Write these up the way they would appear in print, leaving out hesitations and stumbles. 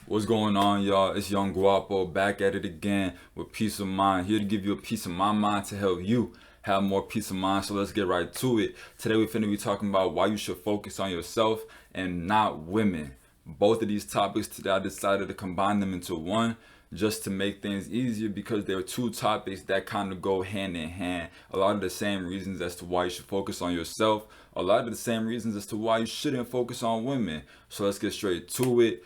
What's going on, y'all? It's Young Guapo back at it again with peace of mind. Here to give you a piece of my mind to help you have more peace of mind. So let's get right to it. Today we're finna be talking about why you should focus on yourself and not women. Both of these topics today, I decided to combine them into one just to make things easier because they're two topics that kind of go hand in hand. A lot of the same reasons as to why you should focus on yourself, a lot of the same reasons as to why you shouldn't focus on women. So let's get straight to it.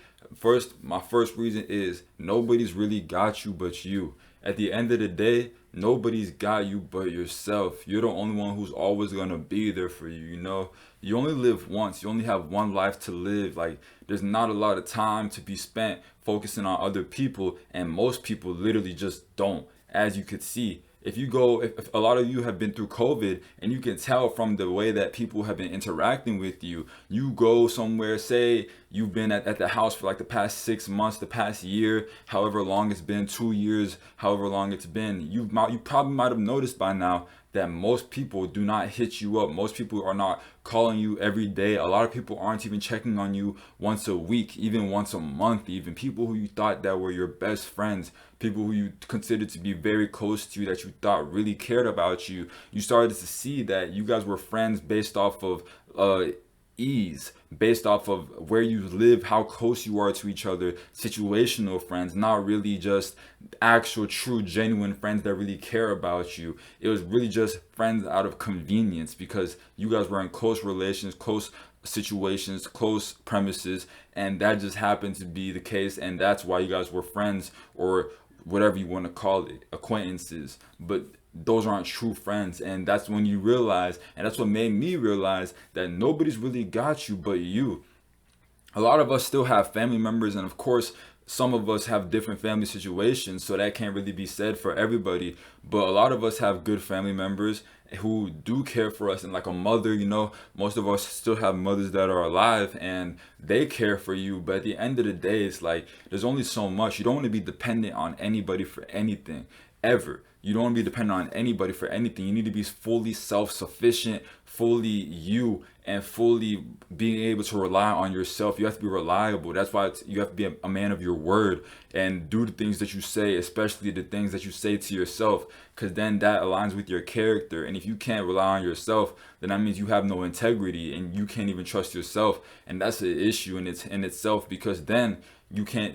My first reason is nobody's really got you but you. At the end of the day, nobody's got you but yourself. You're the only one who's always gonna be there for you, you know? You only live once, you only have one life to live. Like, there's not a lot of time to be spent focusing on other people, and most people literally just don't, as you could see. If a lot of you have been through COVID, and you can tell from the way that people have been interacting with you, you go somewhere, say you've been at the house for like the past 6 months, the past year, however long it's been, 2 years, however long it's been, you probably might have noticed by now that most people do not hit you up. Most people are not calling you every day. A lot of people aren't even checking on you once a week, even once a month. Even people who you thought that were your best friends, people who you considered to be very close to you, that you thought really cared about you, you started to see that you guys were friends based off of ease, based off of where you live, how close you are to each other, situational friends, not really just actual, true, genuine friends that really care about you. It was really just friends out of convenience because you guys were in close relations, close situations, close premises, and that just happened to be the case, and that's why you guys were friends, or whatever you want to call it, acquaintances. But those aren't true friends, and that's when you realize, and that's what made me realize, that nobody's really got you but you. A lot of us still have family members, and of course some of us have different family situations, so that can't really be said for everybody, but a lot of us have good family members who do care for us, and like a mother, most of us still have mothers that are alive and they care for you. But at the end of the day, it's like there's only so much. You don't want to be dependent on anybody for anything, ever. You don't want to be dependent on anybody for anything. You need to be fully self-sufficient, fully you, and fully being able to rely on yourself. You have to be reliable. That's why you have to be a man of your word and do the things that you say, especially the things that you say to yourself, because then that aligns with your character. And if you can't rely on yourself, then that means you have no integrity and you can't even trust yourself. And that's an issue in itself, because then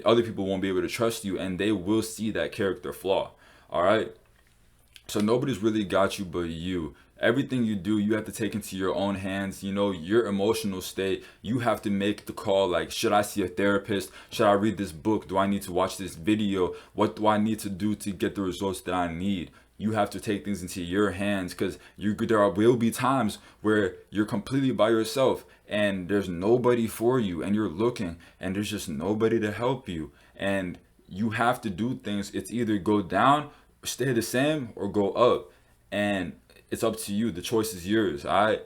other people won't be able to trust you, and they will see that character flaw. All right. So nobody's really got you but you. Everything you do, you have to take into your own hands. Your emotional state, you have to make the call, like, should I see a therapist? Should I read this book? Do I need to watch this video? What do I need to do to get the results that I need? You have to take things into your hands, because will be times where you're completely by yourself and there's nobody for you, and you're looking and there's just nobody to help you. And you have to do things. It's either go down, stay the same, or go up. And it's up to you. The choice is yours. All right.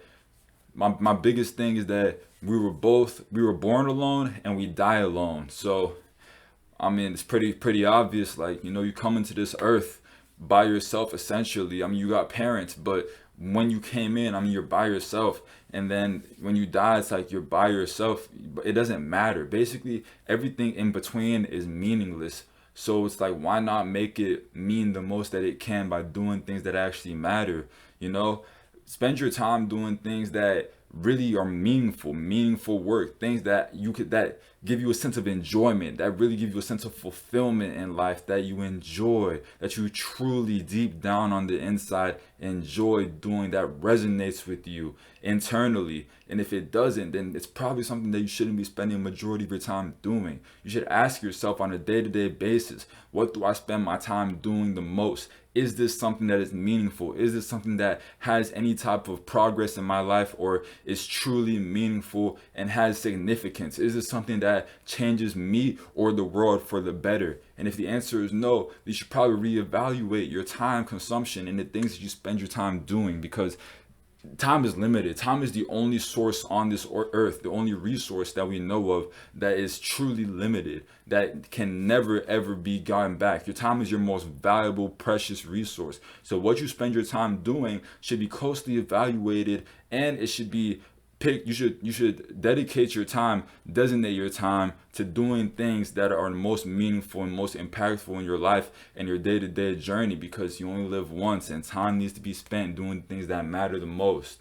My biggest thing is that we were born alone and we die alone. So I mean, it's pretty obvious. Like, you come into this earth by yourself, essentially. I mean, you got parents, but when you came in, I mean, you're by yourself. And then when you die, it's like you're by yourself. But it doesn't matter. Basically, everything in between is meaningless. So it's like, why not make it mean the most that it can by doing things that actually matter? You know, spend your time doing things that really are meaningful work, things that give you a sense of enjoyment, that really give you a sense of fulfillment in life, that you enjoy, that you truly deep down on the inside enjoy doing, that resonates with you internally. And if it doesn't, then it's probably something that you shouldn't be spending a majority of your time doing. You should ask yourself on a day-to-day basis, what do I spend my time doing the most? Is this something that is meaningful? Is this something that has any type of progress in my life, or is truly meaningful and has significance? Is this something that changes me or the world for the better? And if the answer is no, you should probably reevaluate your time consumption and the things that you spend your time doing, because time is limited. Time is the only source on this earth, the only resource that we know of that is truly limited, that can never ever be gotten back. Your time is your most valuable, precious resource. So what you spend your time doing should be closely evaluated, and it should be you should dedicate your time, designate your time to doing things that are most meaningful and most impactful in your life and your day-to-day journey, because you only live once and time needs to be spent doing things that matter the most.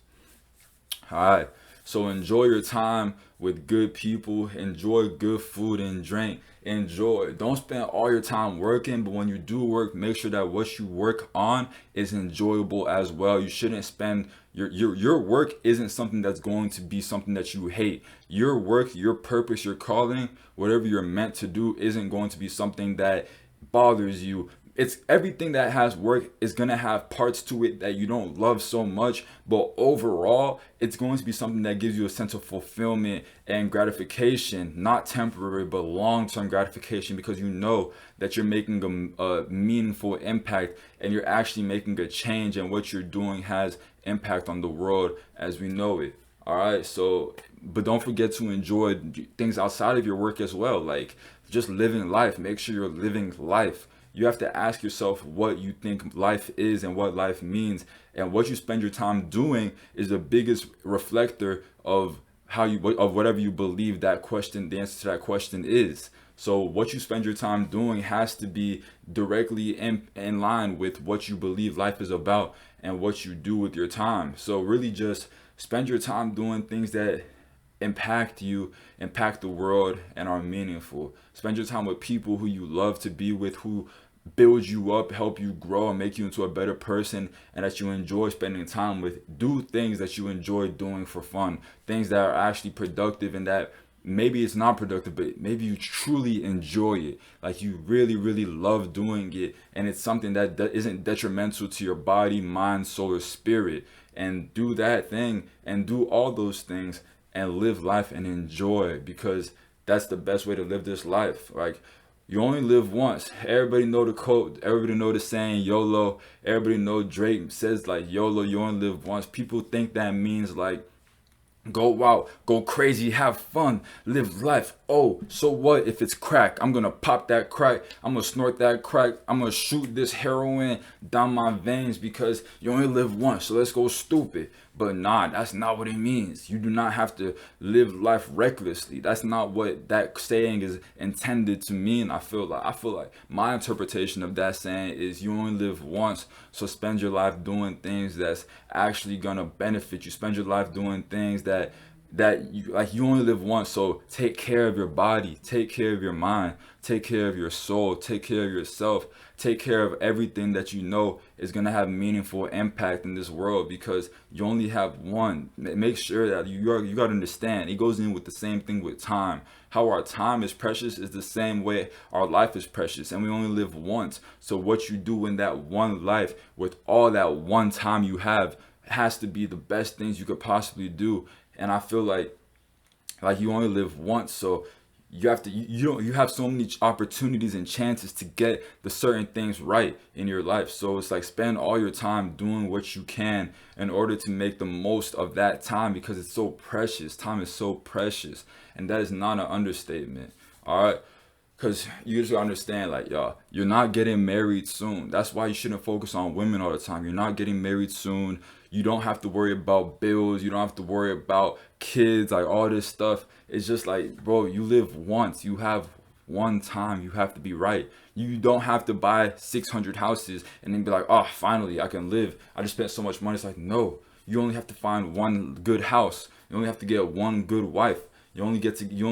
All right. So enjoy your time with good people. Enjoy good food and drink. Enjoy. Don't spend all your time working, but when you do work, make sure that what you work on is enjoyable as well. You shouldn't spend your work isn't something that's going to be something that you hate. Your work, your purpose, your calling, whatever you're meant to do isn't going to be something that bothers you. It's everything that has work is gonna have parts to it that you don't love so much, but overall, it's going to be something that gives you a sense of fulfillment and gratification, not temporary, but long-term gratification, because you know that you're making a meaningful impact and you're actually making a change, and what you're doing has impact on the world as we know it. All right, so but don't forget to enjoy things outside of your work as well, like just living life. Make sure you're living life. You have to ask yourself what you think life is and what life means, and what you spend your time doing is the biggest reflector of how you of whatever you believe that question, the answer to that question is. So what you spend your time doing has to be directly in line with what you believe life is about and what you do with your time. So really just spend your time doing things that impact you, impact the world, and are meaningful. Spend your time with people who you love to be with, who build you up, help you grow, and make you into a better person, and that you enjoy spending time with. Do things that you enjoy doing for fun, things that are actually productive, and that maybe it's not productive, but maybe you truly enjoy it. Like you really, really love doing it, and it's something that isn't detrimental to your body, mind, soul, or spirit. And do that thing and do all those things and live life and enjoy, because that's the best way to live this life. Like you only live once. Everybody know the quote. Everybody know the saying YOLO. Everybody know Drake says like YOLO, you only live once. People think that means like go out, go crazy, have fun, live life. Oh, so what if it's crack? I'm gonna pop that crack. I'm gonna snort that crack. I'm gonna shoot this heroin down my veins because you only live once. So let's go stupid. But nah, that's not what it means. You do not have to live life recklessly. That's not what that saying is intended to mean. I feel like my interpretation of that saying is you only live once, so spend your life doing things that's actually gonna benefit you. Spend your life doing things that you like. You only live once, so take care of your body, take care of your mind, take care of your soul, take care of yourself, take care of everything that you know is going to have meaningful impact in this world, because you only have one. Make sure that you got to understand, it goes in with the same thing with time. How our time is precious is the same way our life is precious, and we only live once. So what you do in that one life with all that one time you have has to be the best things you could possibly do. And I feel like you only live once, so you have to you have so many opportunities and chances to get the certain things right in your life. So it's like spend all your time doing what you can in order to make the most of that time, because it's so precious. Time is so precious, and that is not an understatement. All right. Because you just gotta understand, like, y'all, you're not getting married soon. That's why you shouldn't focus on women all the time. You're not getting married soon. You don't have to worry about bills. You don't have to worry about kids, like all this stuff. It's just like, bro, you live once. You have one time. You have to be right. You don't have to buy 600 houses and then be like, oh, finally, I can live. I just spent so much money. It's like, no, you only have to find one good house. You only have to get one good wife. You only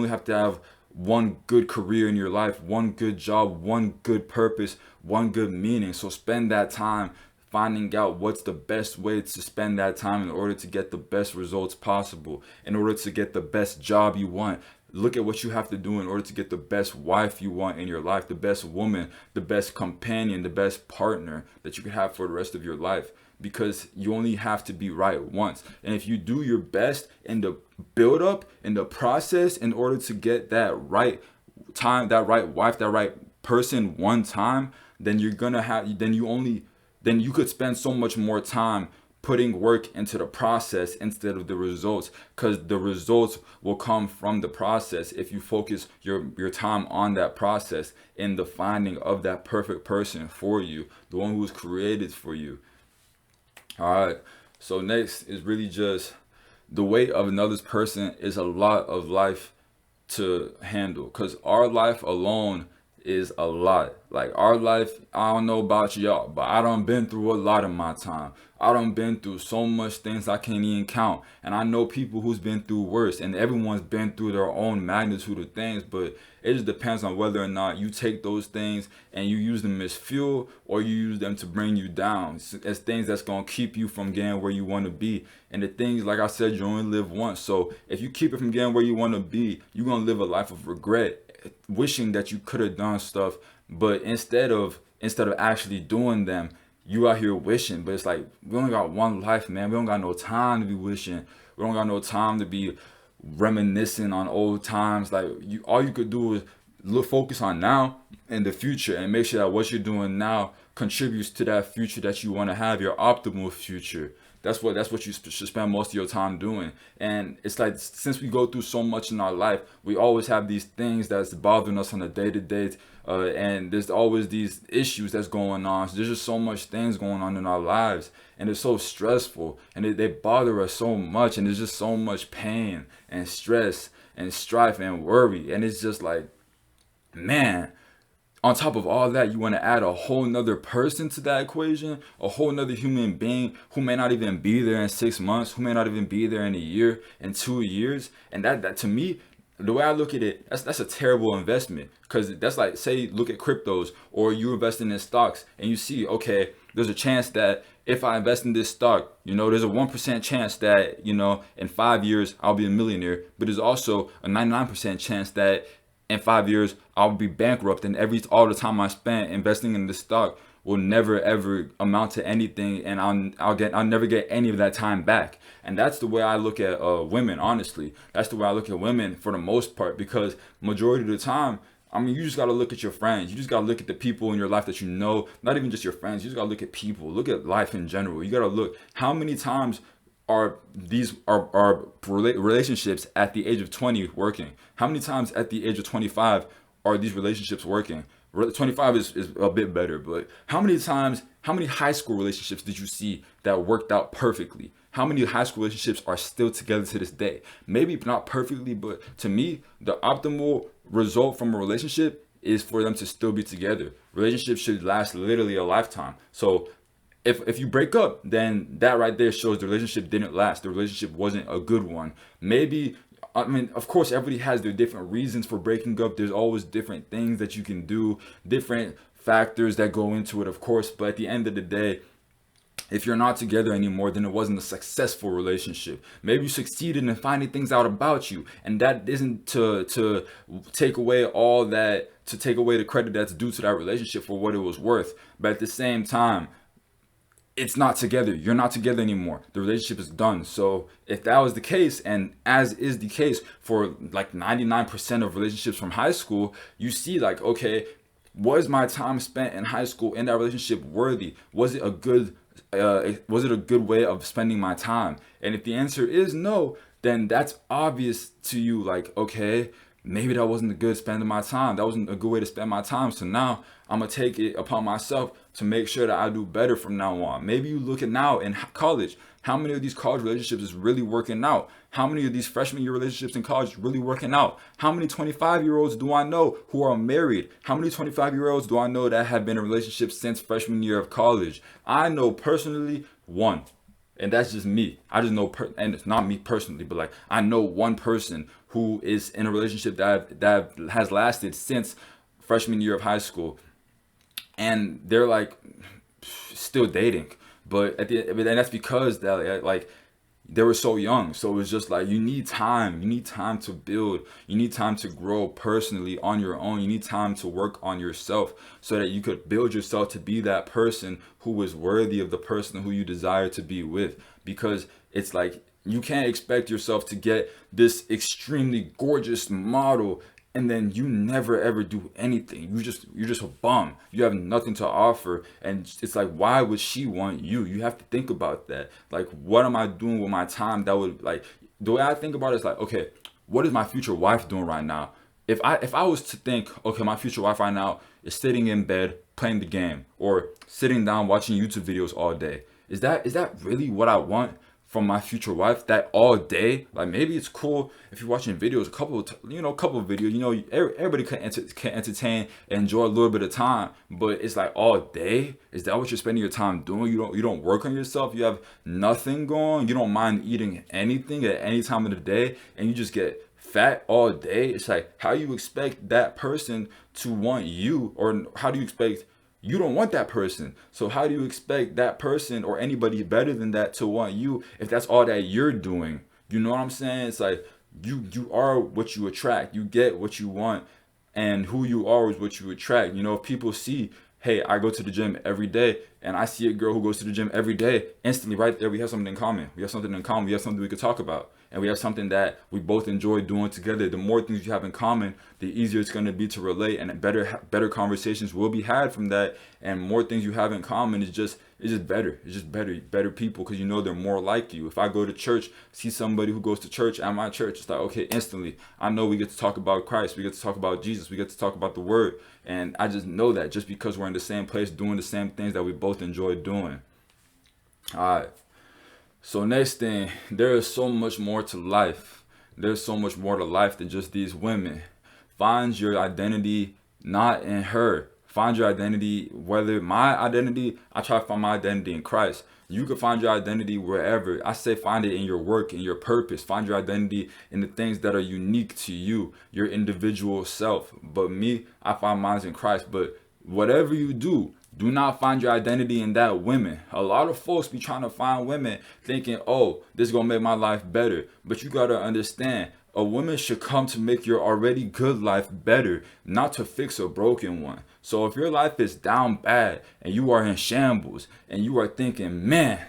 have to have one good career in your life, one good job, one good purpose, one good meaning. So spend that time finding out what's the best way to spend that time in order to get the best results possible, in order to get the best job you want. Look at what you have to do in order to get the best wife you want in your life, the best woman, the best companion, the best partner that you could have for the rest of your life, because you only have to be right once. And if you do your best in the build up, in the process, in order to get that right time, that right wife, that right person one time, then you're gonna have, then you could spend so much more time putting work into the process instead of the results, because the results will come from the process if you focus your time on that process in the finding of that perfect person for you, the one who was created for you. All right. So next is really just the weight of another person is a lot of life to handle, because our life alone is a lot. Like our life, I don't know about y'all, but I done been through a lot in my time. I done been through so much things I can't even count. And I know people who's been through worse, and everyone's been through their own magnitude of things, but it just depends on whether or not you take those things and you use them as fuel, or you use them to bring you down as things that's going to keep you from getting where you want to be. And the things, like I said, you only live once. So if you keep it from getting where you want to be, you're going to live a life of regret, wishing that you could have done stuff, but instead of actually doing them, you out here wishing. But it's like, we only got one life, man. We don't got no time to be wishing. We don't got no time to be reminiscing on old times. Like, you, all you could do is focus on now and the future, and make sure that what you're doing now contributes to that future that you want to have, your optimal future. That's what you should spend most of your time doing. And it's like, since we go through so much in our life, we always have these things that's bothering us on a day-to-day, and there's always these issues that's going on. So there's just so much things going on in our lives, and it's so stressful, and they bother us so much, and there's just so much pain and stress and strife and worry. And it's just like, man, on top of all that, you want to add a whole nother person to that equation, a whole nother human being who may not even be there in 6 months, who may not even be there in a year, in 2 years. And that to me, the way I look at it, that's a terrible investment. Because that's like, say, look at cryptos, or you investing in stocks, and you see, okay, there's a chance that if I invest in this stock, there's a 1% chance that, in 5 years I'll be a millionaire. But there's also a 99% chance that in 5 years I'll be bankrupt, and all the time I spent investing in this stock will never ever amount to anything, and I'll never get any of that time back. And that's the way I look at women. Honestly, that's the way I look at women for the most part, because majority of the time, I mean, you just got to look at your friends. You just got to look at the people in your life that not even just your friends. You just got to look at people. Look at life in general. You got to look, how many times are relationships at the age of 20 working? How many times at the age of 25 are these relationships working? 25 is a bit better, but how many high school relationships did you see that worked out perfectly? How many high school relationships are still together to this day? Maybe not perfectly, but to me, the optimal result from a relationship is for them to still be together. Relationships should last literally a lifetime. So if you break up, then that right there shows the relationship didn't last. The relationship wasn't a good one. Maybe, I mean, of course, everybody has their different reasons for breaking up. There's always different things that you can do, different factors that go into it, of course. But at the end of the day, if you're not together anymore, then it wasn't a successful relationship. Maybe you succeeded in finding things out about you, and that isn't to take away the credit that's due to that relationship for what it was worth. But at the same time, it's not together. You're not together anymore. The relationship is done. So if that was the case, and as is the case for like 99% of relationships from high school, you see like, okay, was my time spent in high school in that relationship worthy? Was it a good way of spending my time? And if the answer is no, then that's obvious to you. Like, okay, maybe that wasn't a good spending my time. That wasn't a good way to spend my time. So now I'm going to take it upon myself to make sure that I do better from now on. Maybe you look at now in college, how many of these college relationships is really working out? How many of these freshman year relationships in college is really working out? How many 25-year-olds do I know who are married? How many 25-year-olds do I know that have been in relationships since freshman year of college? I know personally one. And that's just me. I just know, and it's not me personally, but like, I know one person who is in a relationship that has lasted since freshman year of high school, and they're like still dating. But and that's because that like they were so young. So it was just like, you need time. You need time to build. You need time to grow personally on your own. You need time to work on yourself so that you could build yourself to be that person who is worthy of the person who you desire to be with. Because it's like, you can't expect yourself to get this extremely gorgeous model and then you never ever do anything. You're just a bum. You have nothing to offer. And it's like, why would she want you? You have to think about that. Like, what am I doing with my time that would, like, the way I think about it is like, okay, what is my future wife doing right now? If I was to think, okay, my future wife right now is sitting in bed playing the game, or sitting down watching YouTube videos all day, is that really what I want from my future wife, that all day, like maybe it's cool if you're watching videos, a couple of videos, everybody can entertain and enjoy a little bit of time, but it's like all day. Is that what you're spending your time doing? You don't work on yourself. You have nothing going. You don't mind eating anything at any time of the day, and you just get fat all day. It's like, how you expect that person to want you, or how do you expect, you don't want that person, so how do you expect that person or anybody better than that to want you if that's all that you're doing? You know what I'm saying? It's like, you are what you attract. You get what you want, and who you are is what you attract. If people see, hey, I go to the gym every day, and I see a girl who goes to the gym every day, instantly right there we have something in common. We have something in common. We have something we could talk about, and we have something that we both enjoy doing together. The more things you have in common, the easier it's going to be to relate, and better conversations will be had from that. And more things you have in common is just better. It's just better people, because they're more like you. If I go to church, see somebody who goes to church at my church, it's like, okay, instantly I know we get to talk about Christ, we get to talk about Jesus, we get to talk about the word. And I just know that just because we're in the same place doing the same things that we both enjoy doing. All right. So next thing, there is so much more to life. There's so much more to life than just these women. Find your identity not in her. Find your identity, whether my identity, I try to find my identity in Christ. You can find your identity wherever. I say find it in your work, in your purpose. Find your identity in the things that are unique to you, your individual self. But me, I find mine in Christ. But whatever you do not find your identity in that women. A lot of folks be trying to find women thinking, oh, this is going to make my life better. But you got to understand, a woman should come to make your already good life better, not to fix a broken one. So if your life is down bad and you are in shambles and you are thinking, man,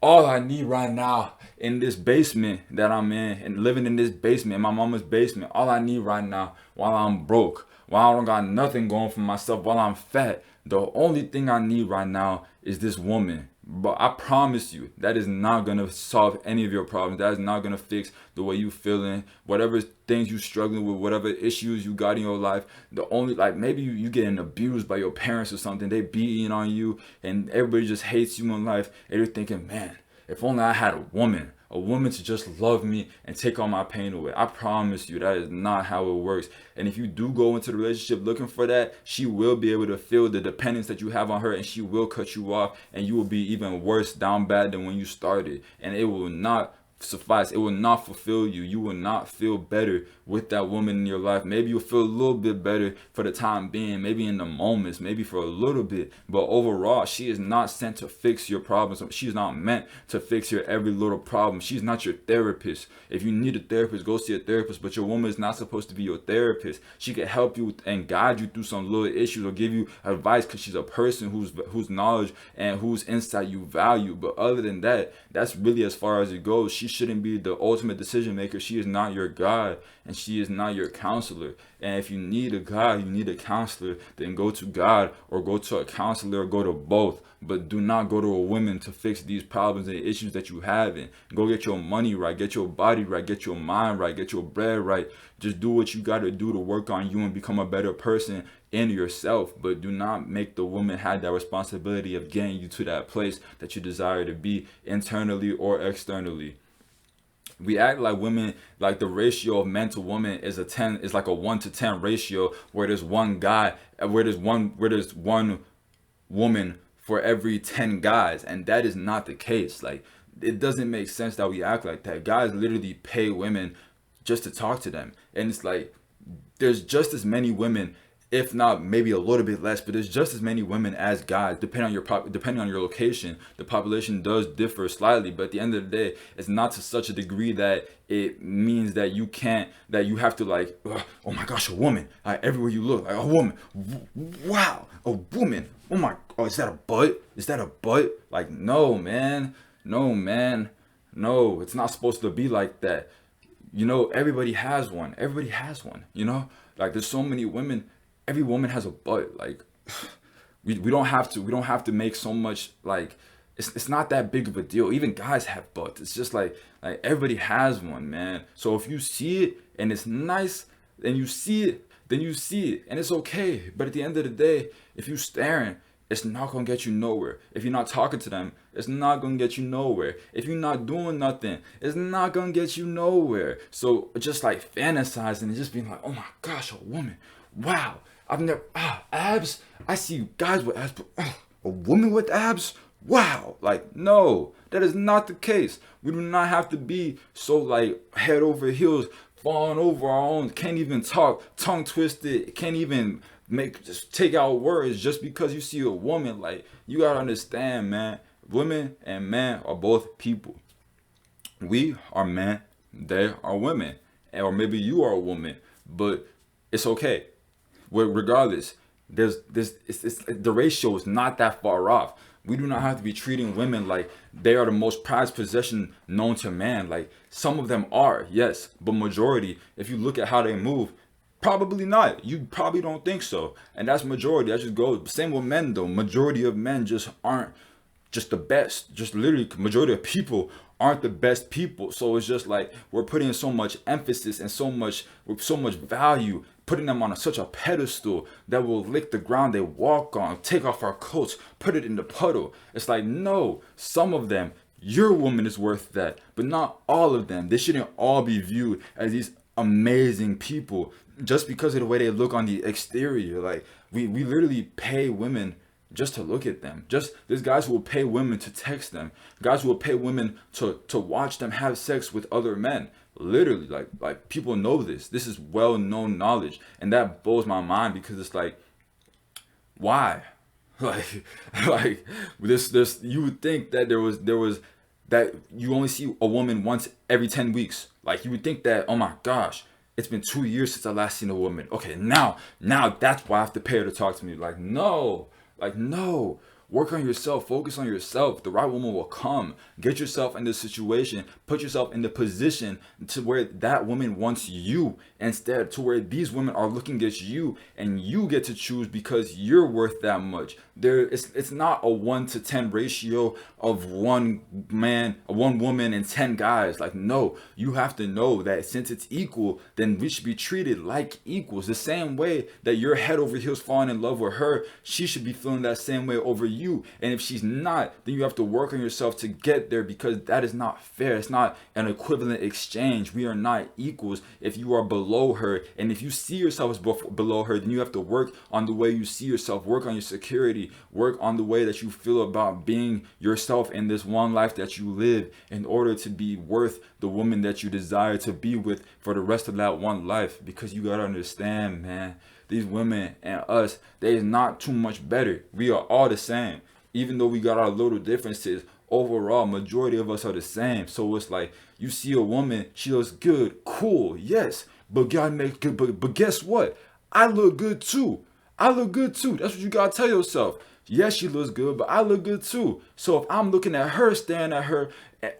all I need right now in this basement that I'm in, and living in this basement, my mama's basement, all I need right now while I'm broke, while I don't got nothing going for myself, while I'm fat, the only thing I need right now is this woman. But I promise you, that is not going to solve any of your problems. That is not going to fix the way you feeling, whatever things you struggling with, whatever issues you got in your life. The only, like, maybe you getting abused by your parents or something. They beating on you and everybody just hates you in life. And you're thinking, man, if only I had a woman to just love me and take all my pain away. I promise you, that is not how it works. And if you do go into the relationship looking for that, she will be able to feel the dependence that you have on her, and she will cut you off, and you will be even worse, down bad than when you started. And it will not suffice. It will not fulfill you. You will not feel better with that woman in your life. Maybe you'll feel a little bit better for the time being, maybe in the moments, maybe for a little bit, but overall, she is not sent to fix your problems. She's not meant to fix your every little problem. She's not your therapist. If you need a therapist, go see a therapist, but your woman is not supposed to be your therapist. She can help you and guide you through some little issues or give you advice, because she's a person whose knowledge and whose insight you value. But other than that, that's really as far as it goes. She shouldn't be the ultimate decision maker. She is not your God, and she is not your counselor. And if you need a God, you need a counselor, then go to God or go to a counselor or go to both. But do not go to a woman to fix these problems and issues that you have. And go get your money right, get your body right, get your mind right, get your bread right. Just do what you got to do to work on you and become a better person in yourself. But do not make the woman have that responsibility of getting you to that place that you desire to be, internally or externally. We act like women, like the ratio of men to women is like a 1 to 10 ratio, where there's one guy, where there's one woman for every 10 guys, and that is not the case. Like, it doesn't make sense that we act like that. Guys literally pay women just to talk to them, and it's like there's just as many women, if not maybe a little bit less, but there's just as many women as guys, depending on your location. The population does differ slightly, but at the end of the day, it's not to such a degree that it means that you have to like, oh my gosh, a woman, like, everywhere you look, like, a woman, wow, a woman, oh, is that a butt? Is that a butt? Like, no, man, no, it's not supposed to be like that. Everybody has one. Like, there's so many women. Every woman has a butt. Like, we don't have to make so much, like, it's not that big of a deal. Even guys have butts. It's just like everybody has one, man. So if you see it and it's nice, then you see it, and it's okay. But at the end of the day, if you staring it's not gonna get you nowhere. If you're not talking to them, it's not gonna get you nowhere. If you're not doing nothing, it's not gonna get you nowhere. So just like fantasizing and just being like, oh my gosh, a woman, wow, I've never abs. I see guys with abs, but a woman with abs, wow. Like, no, that is not the case. We do not have to be so like head over heels, falling over our own, can't even talk, tongue twisted, can't even just take out words just because you see a woman. Like, you gotta understand, man, women and men are both people. We are men, they are women, or maybe you are a woman, but it's okay. Well, regardless, it's the ratio is not that far off. We do not have to be treating women like they are the most prized possession known to man. Like, some of them are, yes, but majority, if you look at how they move, probably not. You probably don't think so, and that's majority. That just goes. Same with men, though. Majority of men just aren't just the best. Just literally, majority of people aren't the best people. So it's just like we're putting so much emphasis and so much value, putting them on such a pedestal that will lick the ground they walk on, take off our coats, put it in the puddle. It's like, no, some of them, your woman is worth that, but not all of them. They shouldn't all be viewed as these amazing people just because of the way they look on the exterior. Like, we literally pay women just to look at them. Just, there's guys who will pay women to text them, guys who will pay women to watch them have sex with other men. Literally, like people know this. This is well known knowledge, and that blows my mind because it's like, why? Like this you would think that there was that you only see a woman once every 10 weeks. Like, you would think that, oh my gosh, it's been 2 years since I last seen a woman. Okay, now that's why I have to pay her to talk to me. Like, no. Like, no. Work on yourself. Focus on yourself. The right woman will come. Get yourself in the situation. Put yourself in the position to where that woman wants you, instead to where these women are looking at you and you get to choose because you're worth that much. It's not a 1-to-10 ratio of one woman and 10 guys. Like, no, you have to know that since it's equal, then we should be treated like equals. The same way that you're head over heels falling in love with her, she should be feeling that same way over you. And if she's not, then you have to work on yourself to get there, because that is not fair. It's not an equivalent exchange. We are not equals if you are below her. And if you see yourself as below her, then you have to work on the way you see yourself, work on your security, work on the way that you feel about being yourself in this one life that you live, in order to be worth the woman that you desire to be with for the rest of that one life. Because you gotta understand, man, these women and us, they is not too much better. We are all the same. Even though we got our little differences, overall, majority of us are the same. So it's like, you see a woman, she looks good, cool, yes, but God make good. But guess what? I look good too. I look good too. That's what you gotta tell yourself. Yes, she looks good, but I look good too. So if I'm looking at her, staring at her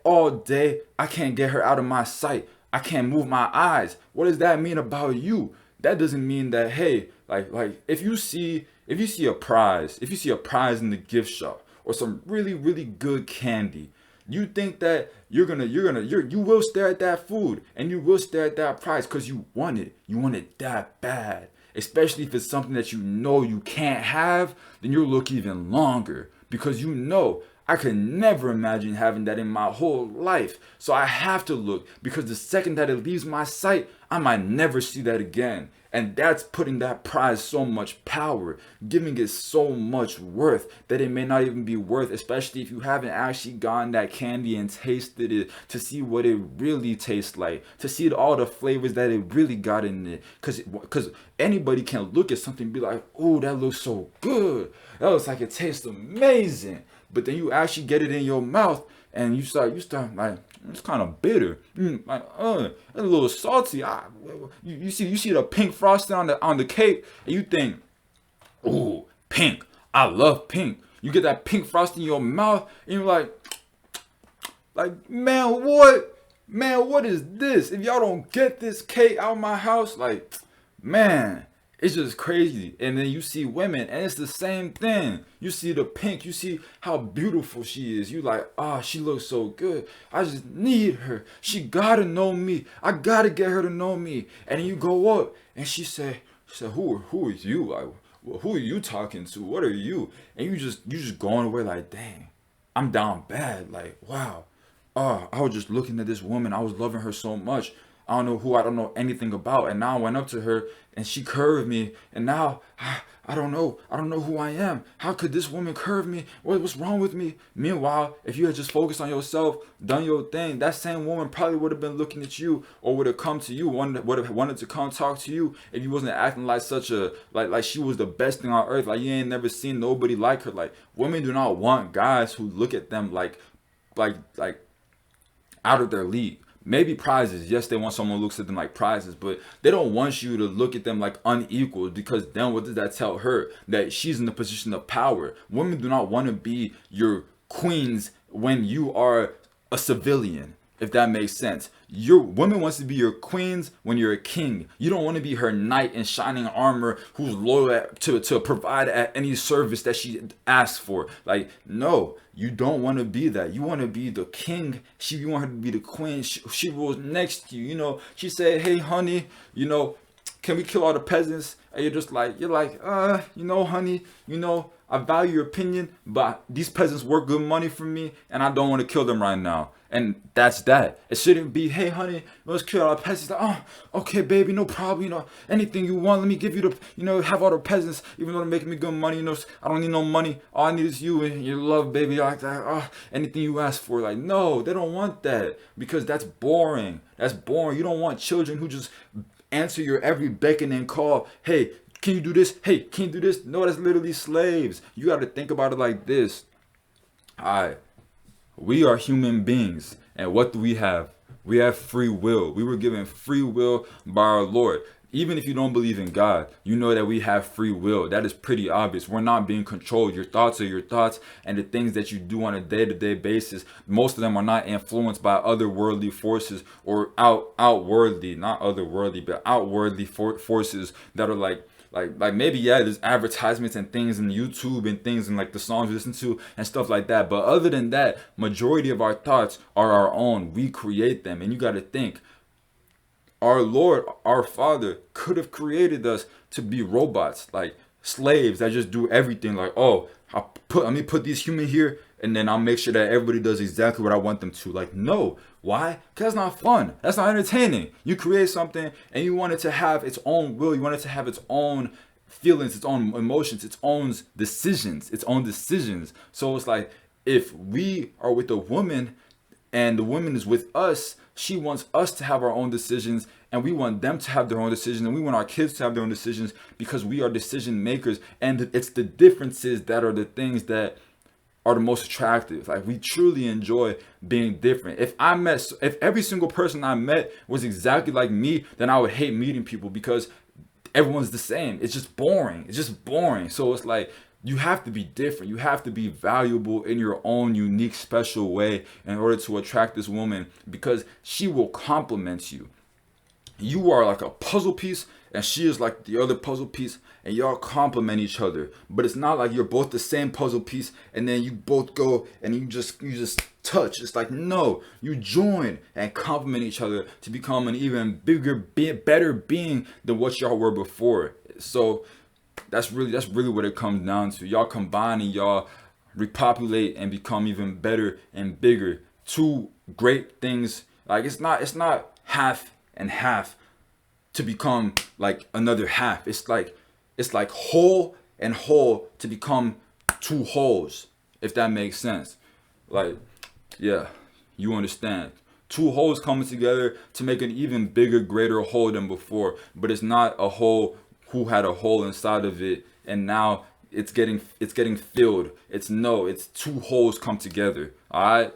all day, I can't get her out of my sight. I can't move my eyes. What does that mean about you? That doesn't mean that, hey, like if you see a prize in the gift shop, or some really, really good candy, you think that you will stare at that food and you will stare at that prize because you want it that bad. Especially if it's something that you know you can't have, then you'll look even longer, because you know, I could never imagine having that in my whole life. So I have to look, because the second that it leaves my sight, I might never see that again. And that's putting that prize so much power, giving it so much worth that it may not even be worth, especially if you haven't actually gotten that candy and tasted it to see what it really tastes like, to see all the flavors that it really got in it. Because anybody can look at something and be like, oh, that looks so good. That looks like it tastes amazing. But then you actually get it in your mouth and you start like, it's kind of bitter, it's a little salty. You see the pink frosting on the cake, and you think, ooh, pink. I love pink. You get that pink frosting in your mouth, and you're like, man, what is this? If y'all don't get this cake out of my house, like, man, it's just crazy. And then you see women, and it's the same thing. You see the pink, you see how beautiful she is. You like, she looks so good. I just need her. She gotta know me. I gotta get her to know me. And then you go up, and she said, who is you? Like, well, who are you talking to? What are you? And you just going away like, dang, I'm down bad. Like, wow. Oh, I was just looking at this woman. I was loving her so much. I don't know who, I don't know anything about. And now I went up to her and she curved me. And now I don't know. I don't know who I am. How could this woman curve me? What's wrong with me? Meanwhile, if you had just focused on yourself, done your thing, that same woman probably would have been looking at you, or would have come to you, would have wanted to come talk to you if you wasn't acting like such a, like she was the best thing on earth. Like you ain't never seen nobody like her. Like women do not want guys who look at them like out of their league. Maybe prizes. Yes, they want someone who looks at them like prizes, but they don't want you to look at them like unequal, because then what does that tell her? That she's in the position of power. Women do not want to be your queens when you are a civilian, if that makes sense. Your woman wants to be your queens when you're a king. You don't want to be her knight in shining armor who's loyal to provide at any service that she asks for. Like, no, you don't want to be that. You want to be the king. You want her to be the queen. She rules next to you. You know, she said, hey, honey, you know, can we kill all the peasants? And you're like, honey, I value your opinion, but these peasants work good money for me, and I don't want to kill them right now. And that's that. It shouldn't be, hey, honey, let's kill all the peasants. Like, oh, okay, baby, no problem. Anything you want, let me give you have all the peasants, even though they're making me good money. I don't need no money. All I need is you and your love, baby. Like that. Anything you ask for. Like, no, they don't want that, because that's boring. That's boring. You don't want children who just answer your every beckon and call. Hey, can you do this? Hey, can you do this? No, that's literally slaves. You got to think about it like this. We are human beings, and what do we have? We have free will. We were given free will by our Lord. Even if you don't believe in God, you know that we have free will. That is pretty obvious. We're not being controlled. Your thoughts are your thoughts, and the things that you do on a day-to-day basis, most of them are not influenced by otherworldly forces or outwardly, not otherworldly, but outwardly forces that are like maybe, yeah, there's advertisements and things in YouTube and things and like the songs we listen to and stuff like that. But other than that, majority of our thoughts are our own. We create them. And you got to think, our Lord, our Father could have created us to be robots, like slaves that just do everything. Like, oh, let me put these human here, and then I'll make sure that everybody does exactly what I want them to. Like, no. Why? Because that's not fun. That's not entertaining. You create something and you want it to have its own will. You want it to have its own feelings, its own emotions, its own decisions. So it's like, if we are with a woman and the woman is with us, she wants us to have our own decisions, and we want them to have their own decisions, and we want our kids to have their own decisions, because we are decision makers. And it's the differences that are the things that are the most attractive. Like, we truly enjoy being different. If every single person I met was exactly like me, then I would hate meeting people, because everyone's the same. It's just boring. So it's like, you have to be different. You have to be valuable in your own unique, special way in order to attract this woman, because she will complement you. You are like a puzzle piece, and she is like the other puzzle piece, and y'all complement each other. But it's not like you're both the same puzzle piece and then you both go and you just touch. It's like, no, you join and complement each other to become an even bigger, better being than what y'all were before. So that's really what it comes down to. Y'all combine and y'all repopulate and become even better and bigger. Two great things. Like, it's not half and half to become like another half. It's like whole and whole to become two wholes, if that makes sense. Like, yeah, you understand. Two wholes coming together to make an even bigger, greater whole than before. But it's not a whole who had a hole inside of it and now it's getting filled. It's two holes come together. All right.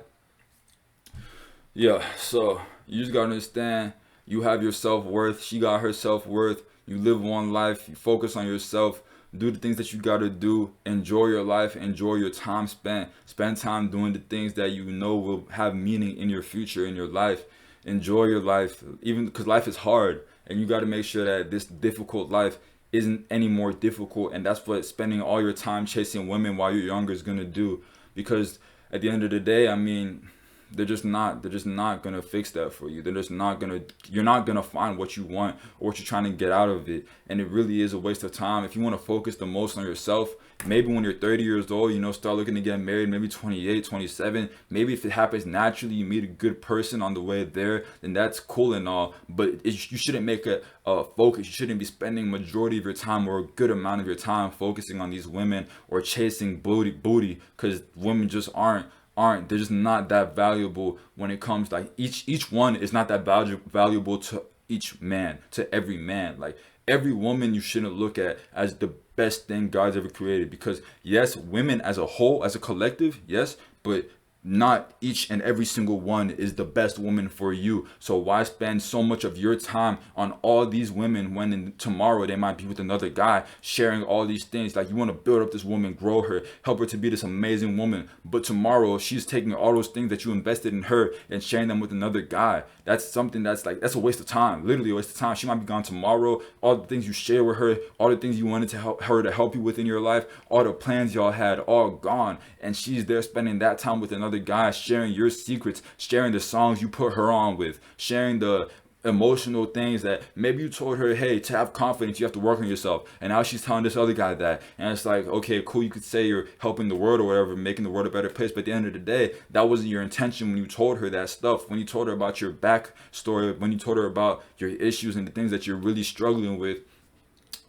Yeah. So you just gotta understand, you have your self-worth. She got her self-worth. You live one life. You focus on yourself. Do the things that you gotta do. Enjoy your life. Enjoy your time spent. Spend time doing the things that you know will have meaning in your future, in your life. Enjoy your life, even because life is hard, and you gotta make sure that this difficult life isn't any more difficult. And that's what spending all your time chasing women while you're younger is gonna do. Because at the end of the day, I mean, they're just not gonna fix that for you. You're not gonna find what you want or what you're trying to get out of it. And it really is a waste of time. If you want to focus the most on yourself, maybe when you're 30 years old, start looking to get married, maybe 28, 27. Maybe if it happens naturally, you meet a good person on the way there, then that's cool and all. But you shouldn't make a focus. You shouldn't be spending majority of your time or a good amount of your time focusing on these women or chasing booty, because women just aren't they're just not that valuable when it comes, like, each one is not that valuable to each man, to every man. Like, every woman you shouldn't look at as the best thing God's ever created, because yes, women as a whole, as a collective, yes, but not each and every single one is the best woman for you. So why spend so much of your time on all these women when tomorrow they might be with another guy, sharing all these things? Like, you want to build up this woman, grow her, help her to be this amazing woman, but tomorrow she's taking all those things that you invested in her and sharing them with another guy. That's something that's a waste of time, literally a waste of time. She might be gone tomorrow. All the things you share with her, all the things you wanted to help her to help you with in your life, all the plans y'all had, all gone, and she's there spending that time with another guy, sharing your secrets, sharing the songs you put her on with, sharing the emotional things that maybe you told her, hey, to have confidence you have to work on yourself, and now she's telling this other guy that. And it's like, okay, cool, you could say you're helping the world or whatever, making the world a better place, but at the end of the day, that wasn't your intention when you told her that stuff. When you told her about your backstory, when you told her about your issues and the things that you're really struggling with,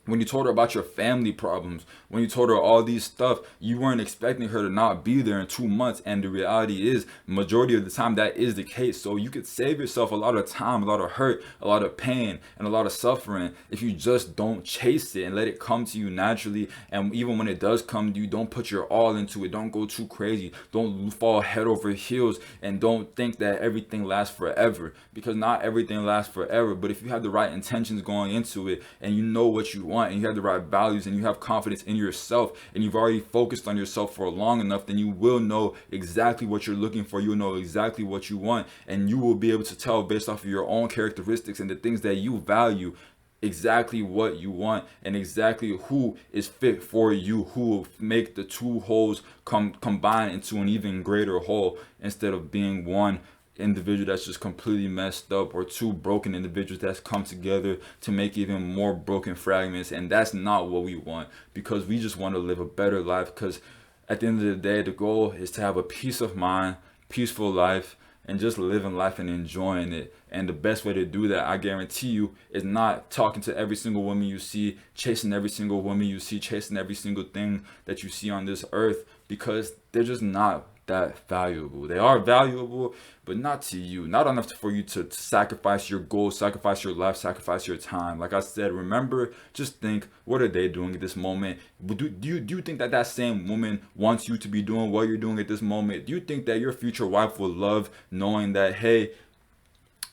when you told her about your family problems, when you told her all these stuff, you weren't expecting her to not be there in 2 months. And the reality is, majority of the time, that is the case. So you could save yourself a lot of time, a lot of hurt, a lot of pain, and a lot of suffering if you just don't chase it and let it come to you naturally. And even when it does come to you, don't put your all into it. Don't go too crazy. Don't fall head over heels, and don't think that everything lasts forever, because not everything lasts forever. But if you have the right intentions going into it, and you know what you want, and you have the right values, and you have confidence in yourself, and you've already focused on yourself for long enough, then you will know exactly what you're looking for. You'll know exactly what you want, and you will be able to tell based off of your own characteristics and the things that you value exactly what you want and exactly who is fit for you, who will make the two wholes combine into an even greater whole, instead of being one individual that's just completely messed up, or two broken individuals that's come together to make even more broken fragments. And that's not what we want, because we just want to live a better life. Because at the end of the day, the goal is to have a peace of mind, peaceful life, and just living life and enjoying it. And the best way to do that, I guarantee you, is not talking to every single woman you see, chasing every single woman you see, chasing every single thing that you see on this earth, because they're just not that valuable. They are valuable, but not to you. Not enough for you to sacrifice your goals, sacrifice your life, sacrifice your time. Like I said, remember, just think, what are they doing at this moment? Do you think that same woman wants you to be doing what you're doing at this moment? Do you think that your future wife will love knowing that, hey,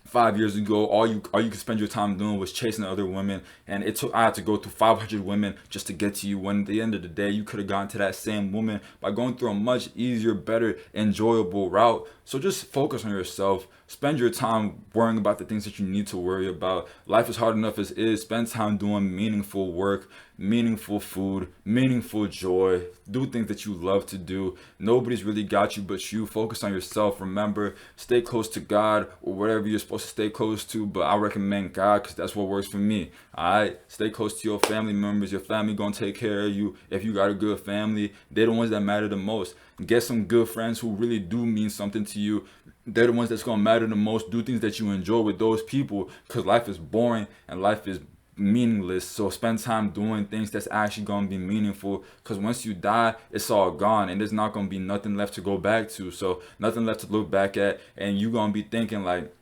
5 years ago, all you could spend your time doing was chasing other women, and I had to go through 500 women just to get to you, when at the end of the day you could have gotten to that same woman by going through a much easier, better, enjoyable route. So just focus on yourself. Spend your time worrying about the things that you need to worry about. Life is hard enough as is. Spend time doing meaningful work, meaningful food, meaningful joy. Do things that you love to do. Nobody's really got you but you. Focus on yourself. Remember, stay close to God, or whatever you're supposed to stay close to, but I recommend God, because that's what works for me. Alright, stay close to your family members. Your family gonna take care of you. If you got a good family, they're the ones that matter the most. Get some good friends who really do mean something to you. They're the ones that's gonna matter the most. Do things that you enjoy with those people, because life is boring and life is meaningless. So spend time doing things that's actually gonna be meaningful, because once you die, it's all gone, and there's not gonna be nothing left to go back to. So nothing left to look back at, and you gonna be thinking like,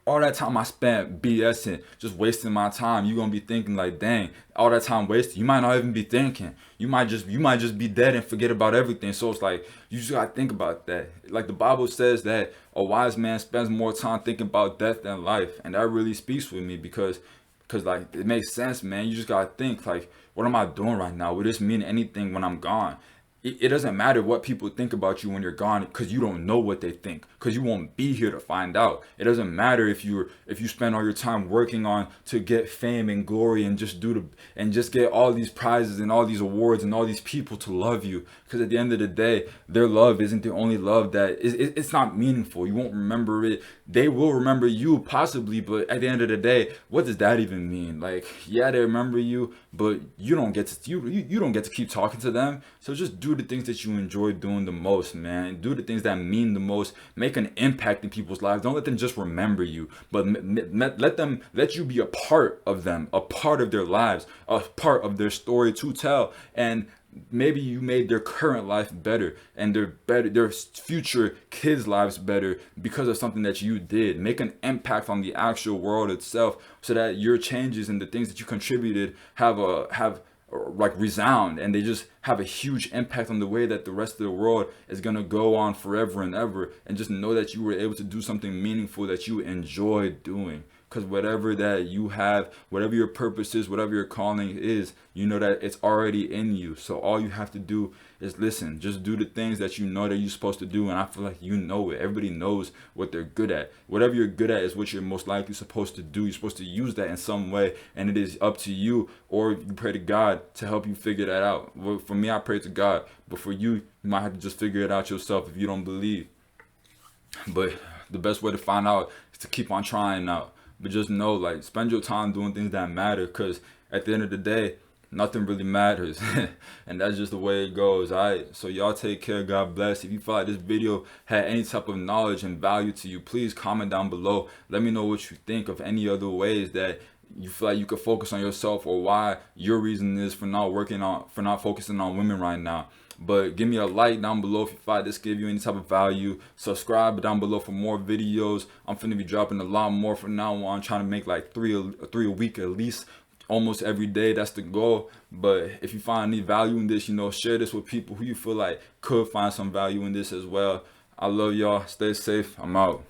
all that time I spent BSing, just wasting my time. You're gonna be thinking like, dang, all that time wasted. You might not even be thinking. You might just be dead and forget about everything. So it's like, you just gotta think about that. Like the Bible says that a wise man spends more time thinking about death than life. And that really speaks with me, because like, it makes sense, man. You just gotta think like, what am I doing right now? Will this mean anything when I'm gone? it doesn't matter what people think about you when you're gone, because you don't know what they think, because you won't be here to find out. It doesn't matter if you spend all your time working on to get fame and glory and just get all these prizes and all these awards and all these people to love you, because at the end of the day, their love isn't the only love that it's not meaningful. You won't remember it. They will remember you possibly, but at the end of the day, what does that even mean? Like, yeah, they remember you, but you don't get to you don't get to keep talking to them. So just do the things that you enjoy doing the most, man. Do the things that mean the most. Make an impact in people's lives. Don't let them just remember you, but let you be a part of them, a part of their lives, a part of their story to tell. And maybe you made their current life better and their future kids' lives better because of something that you did. Make an impact on the actual world itself, so that your changes and the things that you contributed have like resound, and they just have a huge impact on the way that the rest of the world is going to go on forever and ever. And just know that you were able to do something meaningful that you enjoy doing. Because whatever that you have, whatever your purpose is, whatever your calling is, you know that it's already in you. So all you have to do is listen. Just do the things that you know that you're supposed to do. And I feel like you know it. Everybody knows what they're good at. Whatever you're good at is what you're most likely supposed to do. You're supposed to use that in some way. And it is up to you, or you pray to God to help you figure that out. Well, for me, I pray to God. But for you, you might have to just figure it out yourself if you don't believe. But the best way to find out is to keep on trying out. But just know, like, spend your time doing things that matter, because at the end of the day, nothing really matters. And that's just the way it goes. All right, so y'all take care. God bless. If you feel like this video had any type of knowledge and value to you, please comment down below. Let me know what you think of any other ways that you feel like you could focus on yourself, or why your reason is for not focusing on women right now. But give me a like down below if you feel like this give you any type of value. Subscribe down below for more videos. I'm finna be dropping a lot more from now on. I'm trying to make like three a week at least, almost every day. That's the goal. But if you find any value in this, share this with people who you feel like could find some value in this as well. I love y'all. Stay safe. I'm out.